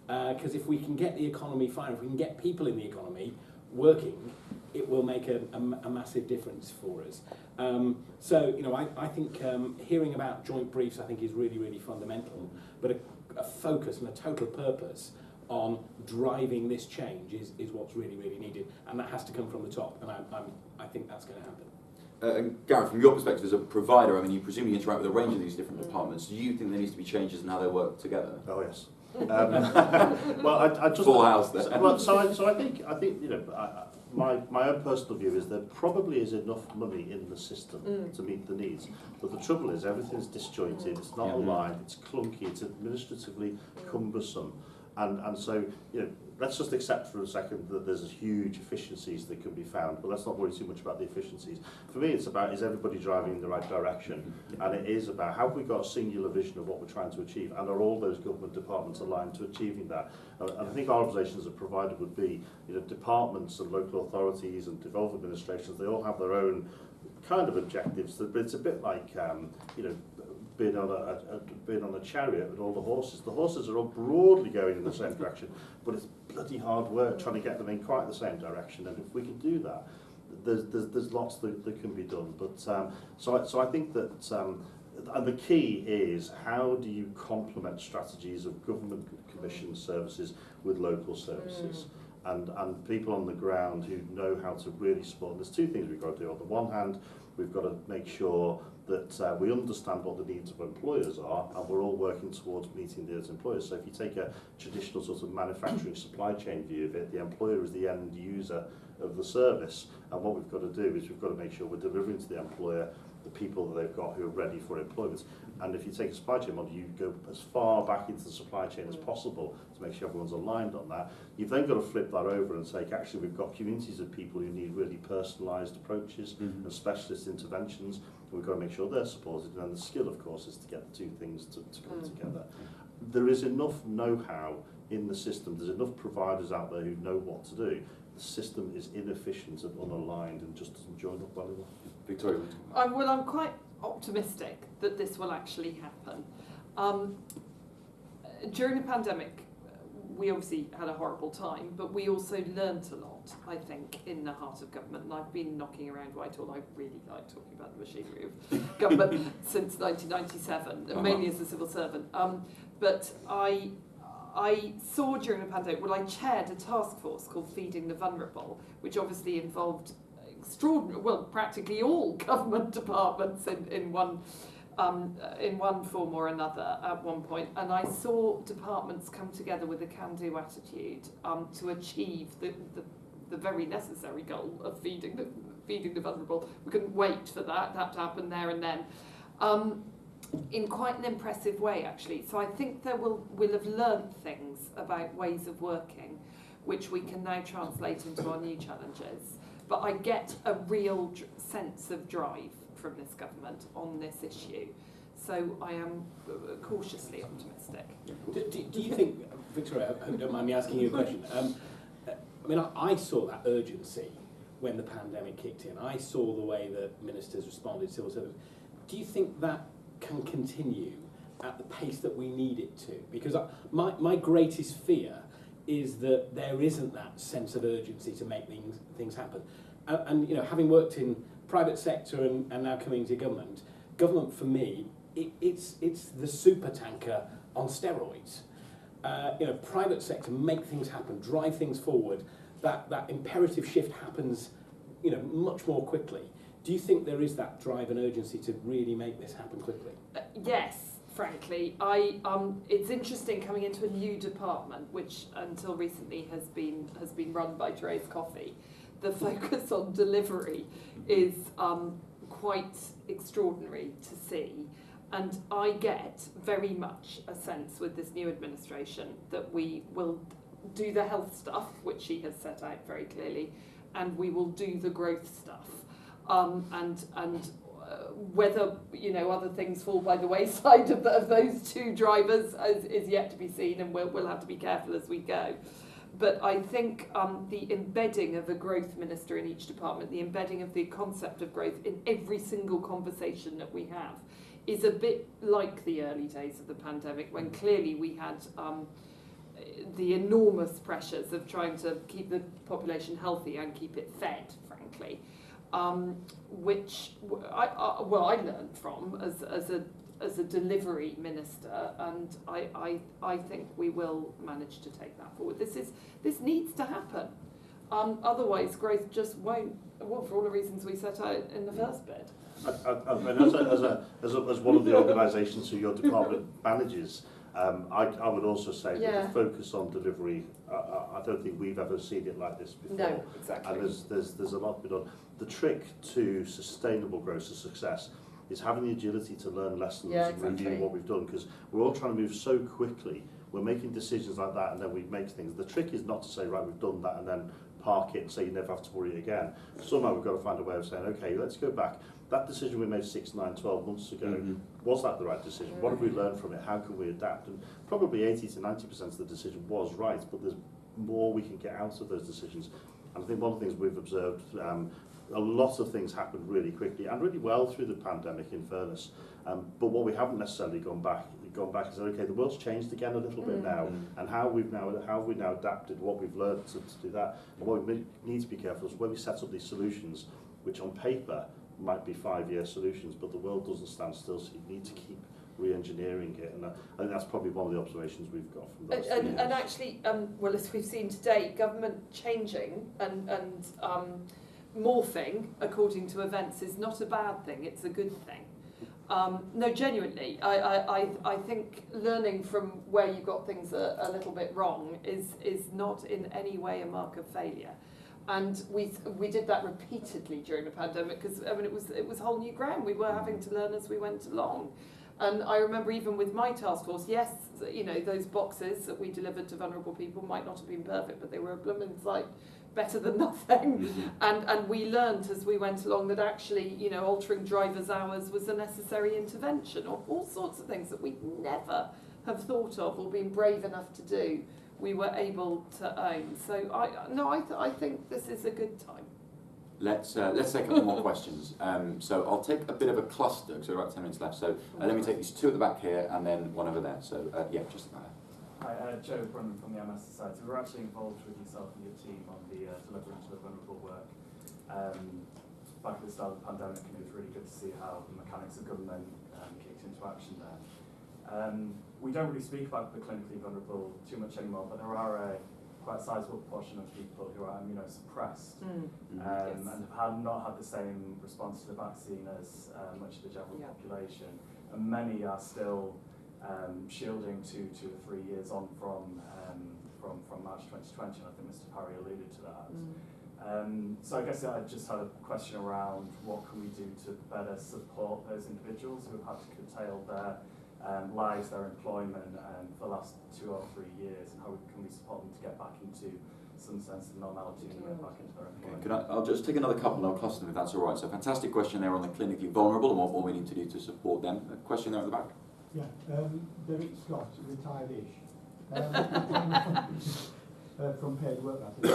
Because if we can get the economy firing, if we can get people in the economy working, it will make a massive difference for us. I think hearing about joint briefs, I think, is really, really fundamental. But a focus and a total purpose on driving this change is what's really, really needed, and that has to come from the top. And I think that's going to happen. And Gareth, from your perspective as a provider, I mean, you presumably interact with a range of these different departments. Do you think there needs to be changes in how they work together? Oh yes. Well, I just full house there. Well, so I think my own personal view is there probably is enough money in the system to meet the needs, but the trouble is everything's disjointed. It's not aligned. It's clunky. It's administratively cumbersome, and so let's just accept for a second that there's huge efficiencies that can be found, but let's not worry too much about the efficiencies. For me, it's about, is everybody driving in the right direction? And it is about, have we got a singular vision of what we're trying to achieve? And are all those government departments aligned to achieving that? And I think our observation as a provider would be, departments and local authorities and devolved administrations, they all have their own kind of objectives, but it's a bit like, being on a chariot with all the horses. The horses are all broadly going in the same direction, but it's bloody hard work trying to get them in quite the same direction. And if we can do that, there's lots that can be done. But so I think that and the key is, how do you complement strategies of government commission services with local services? And people on the ground who know how to really support. And there's two things we've got to do. On the one hand, we've got to make sure that we understand what the needs of employers are, and we're all working towards meeting those employers. So if you take a traditional sort of manufacturing supply chain view of it, the employer is the end user of the service, and what we've got to do is we've got to make sure we're delivering to the employer the people that they've got who are ready for employment. And if you take a supply chain model, you go as far back into the supply chain as possible to make sure everyone's aligned on that. You've then got to flip that over and say, actually, we've got communities of people who need really personalised approaches and specialist interventions. And we've got to make sure they're supported. And then the skill, of course, is to get the two things to come together. There is enough know-how in the system. There's enough providers out there who know what to do. The system is inefficient and unaligned and just doesn't join up well enough. Victoria? Well, I'm quite optimistic that this will actually happen. During the pandemic, we obviously had a horrible time, but we also learnt a lot, I think, in the heart of government. And I've been knocking around Whitehall. I really like talking about the machinery of government since 1997, mainly as a civil servant. But I saw during the pandemic, I chaired a task force called Feeding the Vulnerable, which obviously involved practically all government departments in one form or another at one point, and I saw departments come together with a can-do attitude to achieve the very necessary goal of feeding the vulnerable. We couldn't wait for that to happen there and then. In quite an impressive way, actually. So I think we'll have learned things about ways of working, which we can now translate into our new challenges. But I get a real sense of drive from this government on this issue. So I am cautiously optimistic. Do you think, Victoria, I hope you don't mind me asking you a question. I mean, I saw that urgency when the pandemic kicked in. I saw the way that ministers responded, civil servants. Do you think that can continue at the pace that we need it to? Because my greatest fear is that there isn't that sense of urgency to make things happen. And you know, having worked in private sector and now coming to government for me, it's the super tanker on steroids. You know, private sector make things happen, drive things forward. That imperative shift happens, you know, much more quickly. Do you think there is that drive and urgency to really make this happen quickly? Yes, frankly. It's interesting coming into a new department, which until recently has been run by Therese Coffey. The focus on delivery is quite extraordinary to see. And I get very much a sense with this new administration that we will do the health stuff, which she has set out very clearly, and we will do the growth stuff. Whether other things fall by the wayside of those two drivers is yet to be seen, and we'll have to be careful as we go. But I think the embedding of a growth minister in each department, the embedding of the concept of growth in every single conversation that we have, is a bit like the early days of the pandemic, when clearly we had the enormous pressures of trying to keep the population healthy and keep it fed, frankly. Which I learned from as a delivery minister, and I think we will manage to take that forward. This needs to happen. Otherwise, growth just won't. Well, for all the reasons we set out in the first bit. As one of the organisations who your department manages, I would also say that the focus on delivery, I don't think we've ever seen it like this before. No, exactly. And there's a lot to be done. The trick to sustainable growth, to success, is having the agility to learn lessons and review what we've done, because we're all trying to move so quickly. We're making decisions like that and then we make things. The trick is not to say, right, we've done that and then park it and say you never have to worry again. Somehow we've got to find a way of saying, okay, let's go back. That decision we made 6, 9, 12 months ago, was that the right decision? What have we learned from it? How can we adapt? And probably 80 to 90% of the decision was right, but there's more we can get out of those decisions. And I think one of the things we've observed, a lot of things happened really quickly and really well through the pandemic, in fairness. But what we haven't necessarily gone back and said, okay, the world's changed again a little bit now, and how have we now adapted what we've learned to do that. And what we need to be careful is when we set up these solutions, which on paper might be 5-year solutions, but the world doesn't stand still, so you need to keep re-engineering it. And I think that's probably one of the observations we've got from those. And actually, well, as we've seen today, government changing and morphing according to events is not a bad thing, it's a good thing. No, genuinely, I think learning from where you got things a little bit wrong is not in any way a mark of failure. And we did that repeatedly during the pandemic because I mean it was whole new ground. We were having to learn as we went along. And I remember even with my task force, yes, you know, those boxes that we delivered to vulnerable people might not have been perfect, but they were a blooming sight better than nothing. And we learned as we went along that actually, you know, altering drivers' hours was a necessary intervention, or all sorts of things that we'd never have thought of or been brave enough to do, we were able to own. So I think this is a good time. Let's take a couple more questions. So I'll take a bit of a cluster because we're about 10 minutes left. So let me take these two at the back here and then one over there. So yeah, just about there. Hi, Joe Brunnan from the MS Society. We're actually involved with yourself and your team on the delivering to the vulnerable work. Back at the start of the pandemic, and it was really good to see how the mechanics of government kicked into action there. We don't really speak about the clinically vulnerable too much anymore, but there are a quite sizable proportion of people who are immunosuppressed Yes. and have not had the same response to the vaccine as much of the general population, and many are still shielding 2 or 3 years on from March 2020, and I think Mr. Parry alluded to that. So I guess I just had a question around what can we do to better support those individuals who have had to curtail their lives, their employment for the last 2 or 3 years, and how can we support them to get back into some sense of normality and get back into their employment. I'll just take another couple and I'll cluster them if that's all right. So fantastic question there on the clinically vulnerable and what we need to do to support them. A question there at the back. Yeah, Derek Scott, retired-ish. From paid work, I think.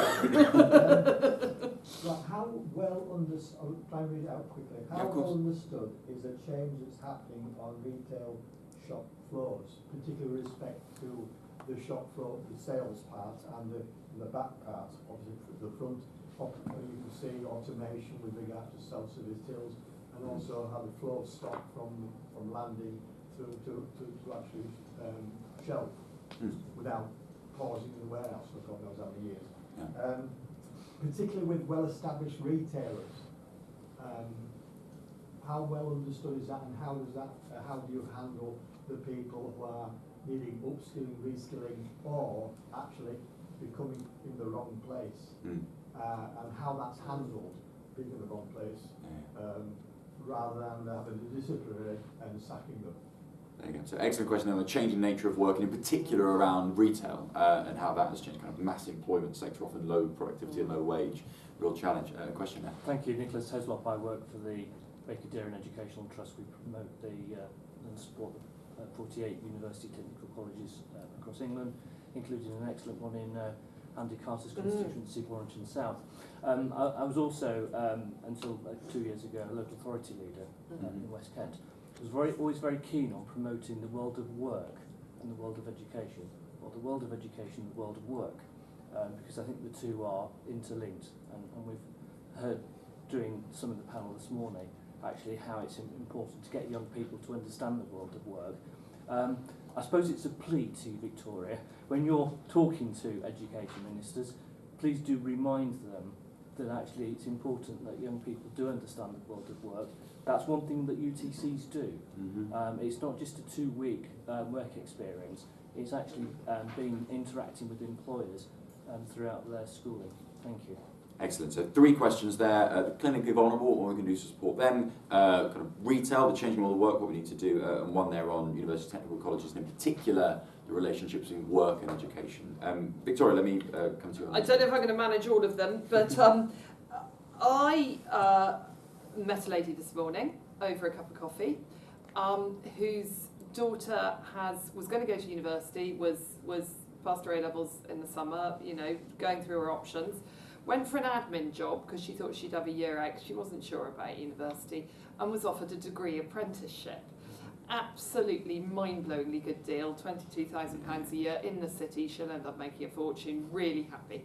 Right, how well understood, I'll try and read it out quickly. How well understood is a change that's happening on retail shop floors, particularly with respect to the shop floor, the sales part and the back part, obviously the front, you can see automation with regard to self-service tills, and also how the flow stock from landing to actually shelf without pausing in the warehouse for God knows how many years. Yeah. Particularly with well-established retailers, how well understood is that, and how do you handle the people who are needing upskilling, reskilling, or actually becoming in the wrong place, and how that's handled, being in the wrong place, rather than having a disciplinary and sacking them. There you go. So excellent question on the changing nature of work, and in particular around retail, and how that has changed. Kind of mass employment sector, often low productivity and low wage, real challenge. Question there. Thank you, Nicholas Heslop. I work for the Baker Dairy and Educational Trust. We promote and support the 48 university technical colleges across England, including an excellent one in Andy Carter's constituency, Warrington South. I was also, until 2 years ago, a local authority leader in West Kent. I was always very keen on promoting the world of work and the world of education, or the world of education and the world of work, because I think the two are interlinked, and we've heard during some of the panel this morning actually how it's important to get young people to understand the world of work. I suppose it's a plea to you, Victoria, when you're talking to education ministers, please do remind them that actually it's important that young people do understand the world of work. That's one thing that UTCs do. It's not just a 2-week work experience, it's actually interacting with employers throughout their schooling. Thank you. Excellent. So 3 questions there. The clinically vulnerable, what we can do to support them. Kind of retail, the changing world of work, what we need to do. And one there on university technical colleges, and in particular, the relationships between work and education. Victoria, let me come to you. I don't know if I'm going to manage all of them, but I met a lady this morning over a cup of coffee, whose daughter was going to go to university, was past her A-levels in the summer, you know, going through her options, went for an admin job because she thought she'd have a year out, she wasn't sure about university, and was offered a degree apprenticeship. Absolutely mind-blowingly good deal, £22,000 a year in the city. She'll end up making a fortune, really happy.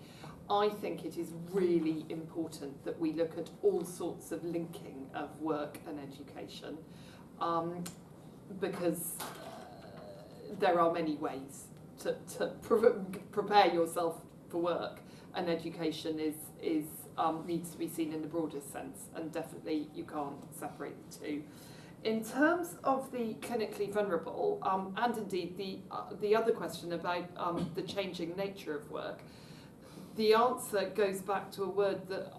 I think it is really important that we look at all sorts of linking of work and education, because there are many ways to prepare yourself for work, and education is needs to be seen in the broadest sense, and definitely you can't separate the two. In terms of the clinically vulnerable, and indeed the other question about the changing nature of work, the answer goes back to a word that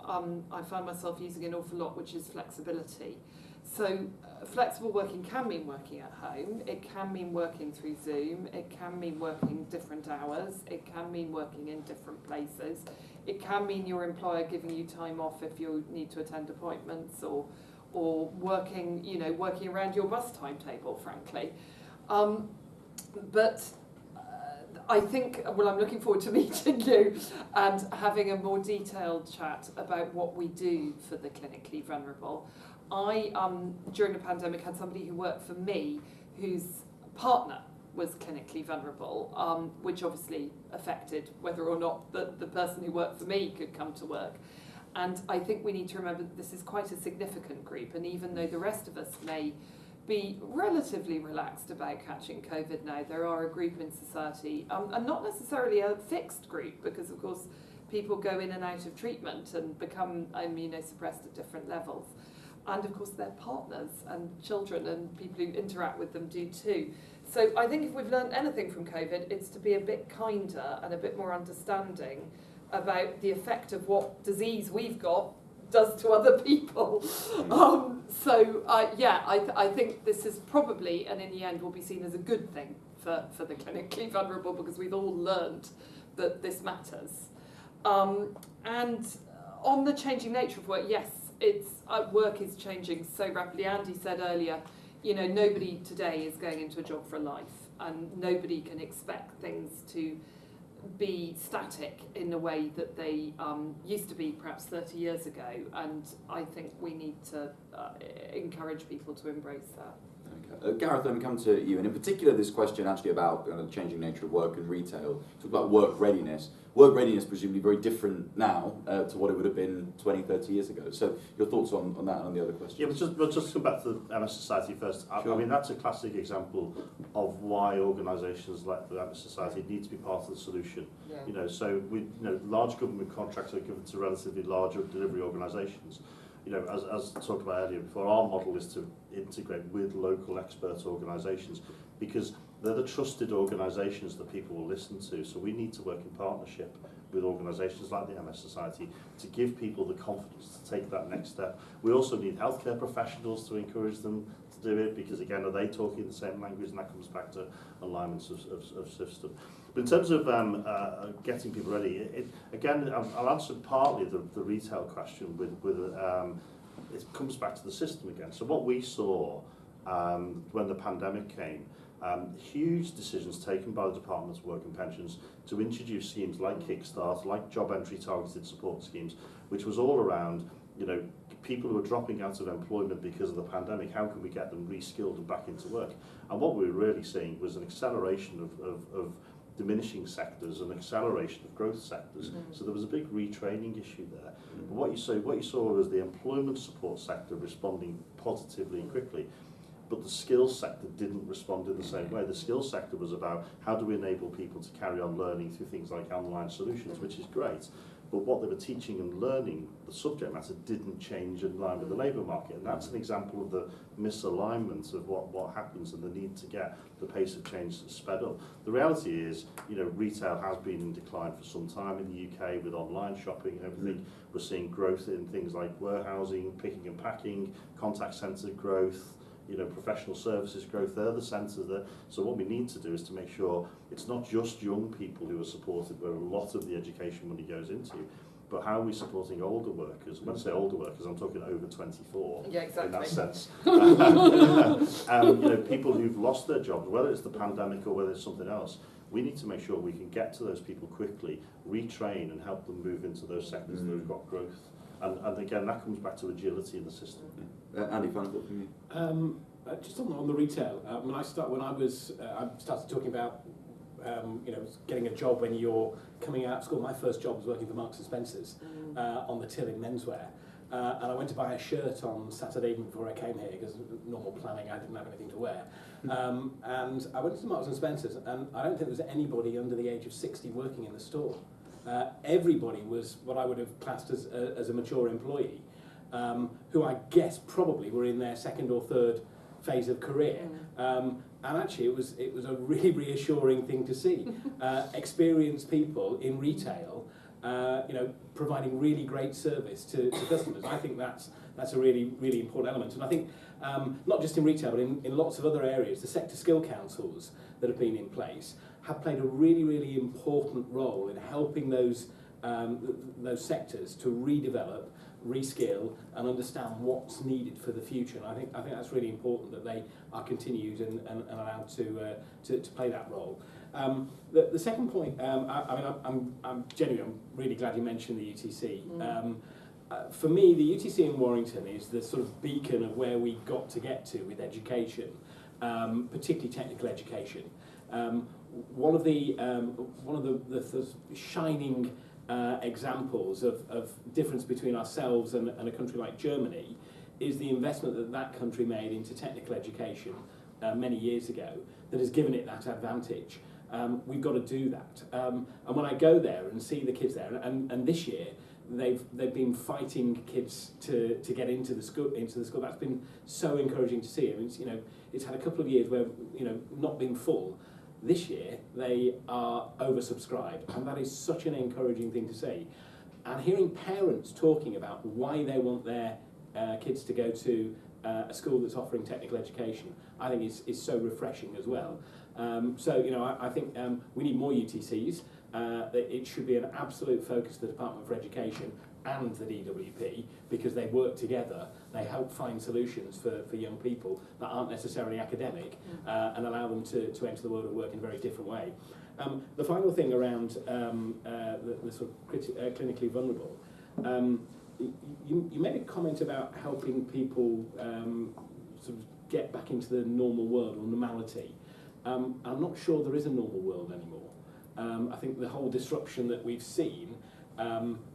I find myself using an awful lot, which is flexibility. So flexible working can mean working at home, it can mean working through Zoom, it can mean working different hours, it can mean working in different places, it can mean your employer giving you time off if you need to attend appointments, or working, working around your bus timetable, frankly. But I think, well, I'm looking forward to meeting you and having a more detailed chat about what we do for the clinically vulnerable. I, during the pandemic, had somebody who worked for me whose partner was clinically vulnerable, which obviously affected whether or not the person who worked for me could come to work. And I think we need to remember that this is quite a significant group, and even though the rest of us may be relatively relaxed about catching COVID now, there are a group in society, and not necessarily a fixed group, because of course people go in and out of treatment and become immunosuppressed at different levels. And of course their partners and children and people who interact with them do too. So I think if we've learned anything from COVID, it's to be a bit kinder and a bit more understanding about the effect of what disease we've got does to other people. I think this is probably, and in the end will be seen as a good thing for the clinically vulnerable, because we've all learned that this matters. And on the changing nature of work, yes, work is changing so rapidly. Andy said earlier, nobody today is going into a job for life, and nobody can expect things to be static in the way that they used to be perhaps 30 years ago, and I think we need to encourage people to embrace that. Okay. Gareth, let me come to you, and in particular this question actually about the changing nature of work and retail. Talk about work readiness. Work readiness presumably very different now to what it would have been 20, 30 years ago. So your thoughts on that and on the other questions? Yeah, we'll just come back to the MS Society first. Sure. I mean, that's a classic example of why organisations like the MS Society need to be part of the solution. Yeah. So large government contracts are given to relatively larger delivery organisations. As talked about earlier before, our model is to integrate with local expert organisations, because they're the trusted organisations that people will listen to. So we need to work in partnership with organisations like the MS Society to give people the confidence to take that next step. We also need healthcare professionals to encourage them to do it, because again, are they talking the same language? And that comes back to alignments of system. But in terms of getting people ready, again, I'll answer partly the retail question with it comes back to the system again. So what we saw when the pandemic came, huge decisions taken by the Department of Work and Pensions to introduce schemes like Kickstart, like job entry targeted support schemes, which was all around, people who are dropping out of employment because of the pandemic, how can we get them reskilled and back into work? And what we were really seeing was an acceleration of diminishing sectors and acceleration of growth sectors. Mm-hmm. So there was a big retraining issue there. Mm-hmm. But what you saw was the employment support sector responding positively and quickly. But the skills sector didn't respond in the same way. The skills sector was about how do we enable people to carry on learning through things like online solutions, which is great. But what they were teaching and learning, the subject matter, didn't change in line with the labour market. And that's an example of the misalignment of what happens and the need to get the pace of change sped up. The reality is, retail has been in decline for some time in the UK with online shopping and everything. Mm-hmm. We're seeing growth in things like warehousing, picking and packing, contact centre growth, professional services growth. They're the centres there. So what we need to do is to make sure it's not just young people who are supported, where a lot of the education money goes into, but how are we supporting older workers? When I say older workers, I'm talking over 24. Yeah, exactly. In that sense. People who've lost their jobs, whether it's the pandemic or whether it's something else, we need to make sure we can get to those people quickly, retrain and help them move into those sectors that have got growth. And again, that comes back to agility in the system. Andy, final thought from you? Just on the retail, I started talking about getting a job when you're coming out of school. My first job was working for Marks and Spencer's on the till in menswear. And I went to buy a shirt on Saturday evening before I came here, because normal planning, I didn't have anything to wear. And I went to Marks and Spencer's, and I don't think there was anybody under the age of 60 working in the store. everybody was what I would have classed as a mature employee, who I guess probably were in their second or third phase of career. And actually it was a really reassuring thing to see. Experienced people in retail, providing really great service to customers. I think that's a really, really important element. And I think not just in retail, but in lots of other areas, the sector skill councils that have been in place have played a really, really important role in helping those sectors to redevelop, reskill, and understand what's needed for the future. And I think that's really important that they are continued and allowed to play that role. The second point, I'm really glad you mentioned the UTC. For me, the UTC in Warrington is the sort of beacon of where we got to get to with education, particularly technical education. One of the sort of shining examples of difference between ourselves and a country like Germany is the investment that country made into technical education many years ago that has given it that advantage. We've got to do that. And when I go there and see the kids there, and this year they've been fighting kids to get into the school. That's been so encouraging to see. I mean, it's had a couple of years where not been full. This year they are oversubscribed, and that is such an encouraging thing to see. And hearing parents talking about why they want their kids to go to a school that's offering technical education, I think is so refreshing as well. I think we need more UTCs. It should be an absolute focus of the Department for Education and the DWP, because they work together. They help find solutions for young people that aren't necessarily academic, and allow them to enter the world of work in a very different way. The final thing around the sort of clinically vulnerable, you made a comment about helping people sort of get back into the normal world or normality. I'm not sure there is a normal world anymore. I think the whole disruption that we've seen,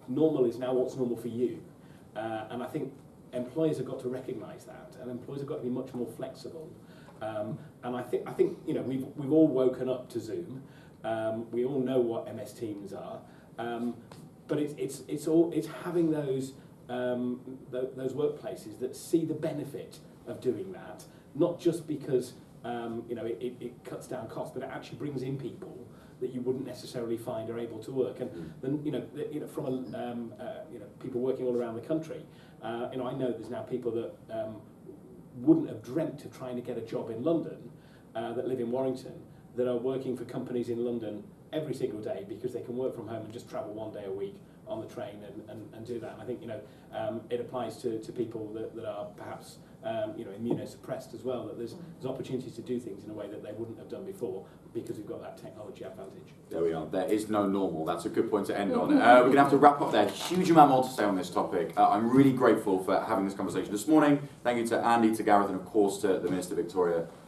normal is now what's normal for you. And I think employers have got to recognise that, and employers have got to be much more flexible. And I think we've all woken up to Zoom. We all know what MS Teams are, but it's having those workplaces that see the benefit of doing that, not just because it cuts down costs, but it actually brings in people that you wouldn't necessarily find are able to work. And then from people working all around the country, I know there's now people that wouldn't have dreamt of trying to get a job in London that live in Warrington, that are working for companies in London every single day because they can work from home and just travel one day a week on the train and do that. And I think it applies to people that are perhaps immunosuppressed as well, that there's opportunities to do things in a way that they wouldn't have done before because we've got that technology advantage. There we are. There is no normal. That's a good point to end on. We're going to have to wrap up there. Huge amount more to say on this topic. I'm really grateful for having this conversation this morning. Thank you to Andy, to Gareth, and of course to the Minister Victoria